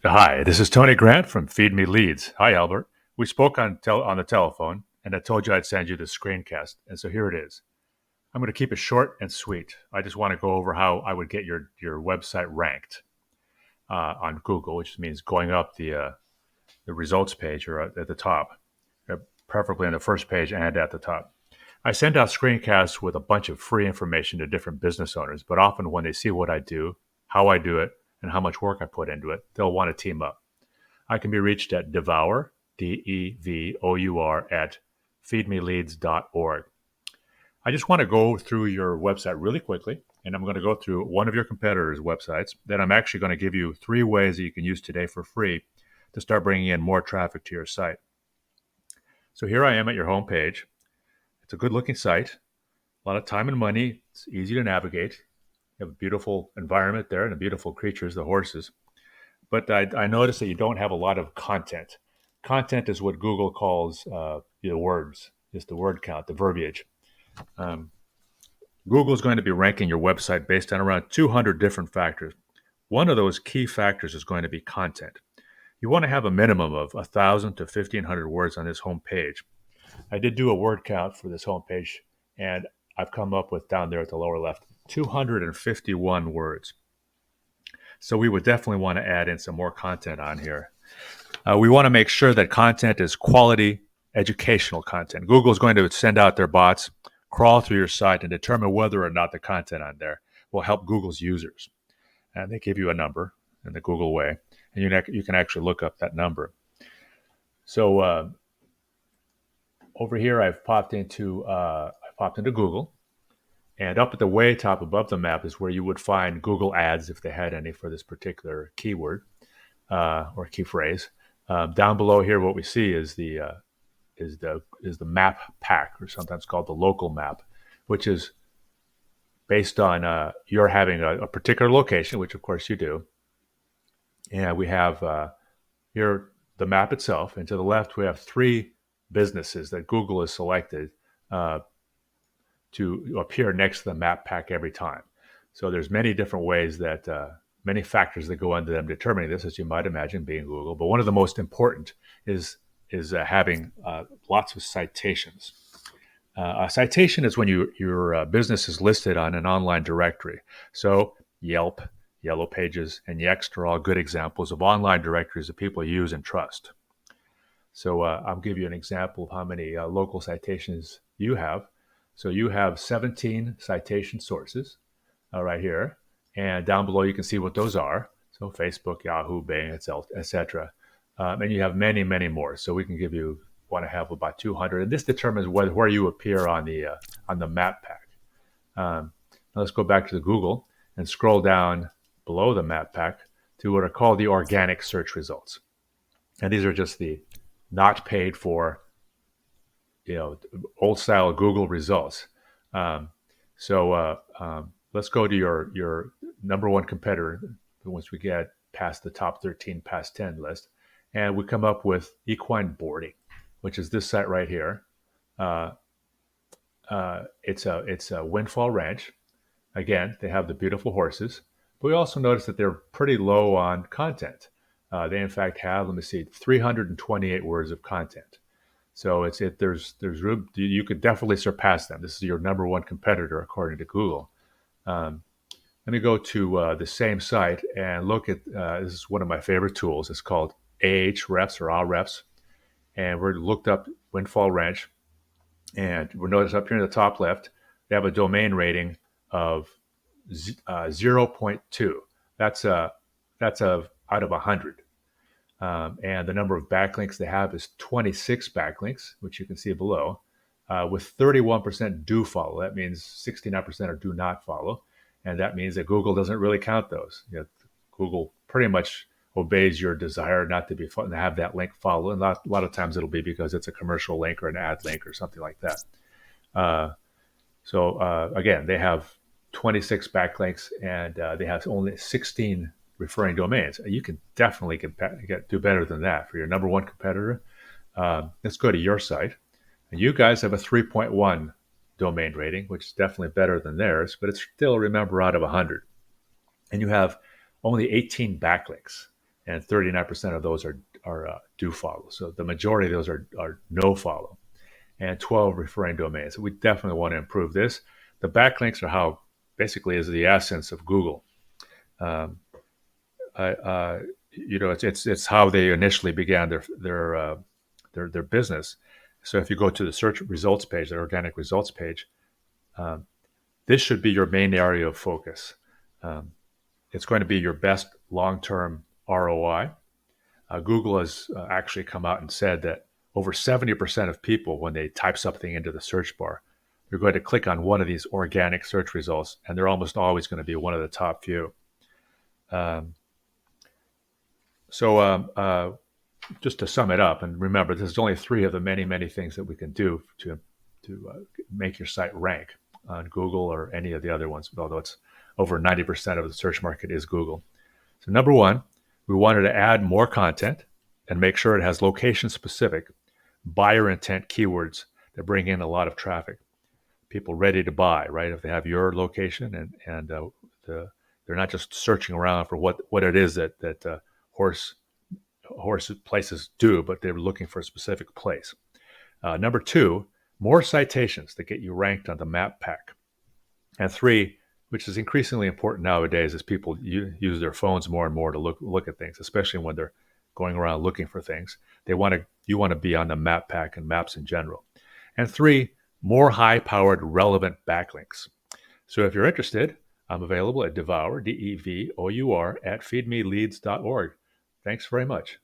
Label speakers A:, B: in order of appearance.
A: Hi, this is Tony Grant from Feed Me Leads. Hi, Albert. We spoke on the telephone, and I told you I'd send you the screencast, and so here it is. I'm going to keep it short and sweet. I just want to go over how I would get your website ranked on Google, which means going up the results page or at the top, preferably on the first page and at the top. I send out screencasts with a bunch of free information to different business owners, but often when they see what I do, how I do it, and how much work I put into it, they'll want to team up. I can be reached at Devour, Devour, at feedmeleads.org. I just want to go through your website really quickly, and I'm going to go through one of your competitors' websites. Then I'm actually going to give you 3 ways that you can use today for free to start bringing in more traffic to your site. So here I am at your homepage. It's a good-looking site, a lot of time and money. It's easy to navigate. You have a beautiful environment there and the beautiful creatures, the horses. But I noticed that you don't have a lot of content. Content is what Google calls the words, just the word count, the verbiage. Google is going to be ranking your website based on around 200 different factors. One of those key factors is going to be content. You want to have a minimum of 1,000 to 1,500 words on this home page. I did do a word count for this home page, and I've come up with down there at the lower left 251 words. So we would definitely want to add in some more content on here. We want to make sure that content is quality educational content. Google is going to send out their bots, crawl through your site, and determine whether or not the content on there will help Google's users. And they give you a number in the Google way, and you can actually look up that number. So over here, I've popped into Google. And up at the way top above the map is where you would find Google Ads if they had any for this particular keyword or key phrase. Down below here, what we see is the map pack, or sometimes called the local map, which is based on you're having a particular location, which of course you do. And we have here the map itself, and to the left we have 3 businesses that Google has selected to appear next to the map pack every time. So there's many different ways that many factors that go into them determining this, as you might imagine, being Google. But one of the most important is having lots of citations. A citation is when your business is listed on an online directory. So Yelp, Yellow Pages, and Yext are all good examples of online directories that people use and trust. So I'll give you an example of how many local citations you have. So you have 17 citation sources right here. And down below, you can see what those are. So Facebook, Yahoo, Bing, etc. And you have many, many more. So we can want to have about 200. And this determines where you appear on the map pack. Now let's go back to the Google and scroll down below the map pack to what are called the organic search results. And these are just the not paid for, old style Google results. Let's go to your number one competitor once we get past the top 13, past 10 list. And we come up with Equine Boarding, which is this site right here. It's a Windfall Ranch. Again, they have the beautiful horses, but we also notice that they're pretty low on content. They in fact have, 328 words of content. So there's room. You could definitely surpass them. This is your number one competitor according to Google. Let me go to the same site and look at. This is one of my favorite tools. It's called Ahrefs or Ahrefs, and we're looked up Windfall Ranch, and we'll notice up here in the top left they have a domain rating of 0.2. That's out of 100. And the number of backlinks they have is 26 backlinks, which you can see below, with 31% do follow. That means 69% are do not follow. And that means that Google doesn't really count those. Google pretty much obeys your desire not to have that link follow. And a lot of times it'll be because it's a commercial link or an ad link or something like that. Again, they have 26 backlinks and they have only 16 referring domains. You can definitely do better than that for your number one competitor. Let's go to your site. And you guys have a 3.1 domain rating, which is definitely better than theirs, but it's still, remember, out of 100. And you have only 18 backlinks. and 39% of those are do follow. So the majority of those are no follow, and 12 referring domains. So we definitely want to improve this. The backlinks are how basically is the essence of Google. Um, it's how they initially began their business. So if you go to the search results page, the organic results page, um, this should be your main area of focus. Um, it's going to be your best long-term ROI. Google has actually come out and said that over 70% of people, when they type something into the search bar, they're going to click on one of these organic search results, and they're almost always going to be one of the top few. Um, so just to sum it up, and remember, this is only 3 of the many, many things that we can do to make your site rank on Google or any of the other ones, although it's over 90% of the search market is Google. So number 1, we wanted to add more content and make sure it has location-specific, buyer intent keywords that bring in a lot of traffic. People ready to buy, right? If they have your location and they're not just searching around for what it is that horse places do, but they're looking for a specific place. Number 2, more citations that get you ranked on the map pack. And 3, which is increasingly important nowadays, as people use their phones more and more to look at things, especially when they're going around looking for things. You want to be on the map pack and maps in general. And 3, more high-powered relevant backlinks. So if you're interested, I'm available at Devour, DEVOUR, at feedmeleads.org. Thanks very much.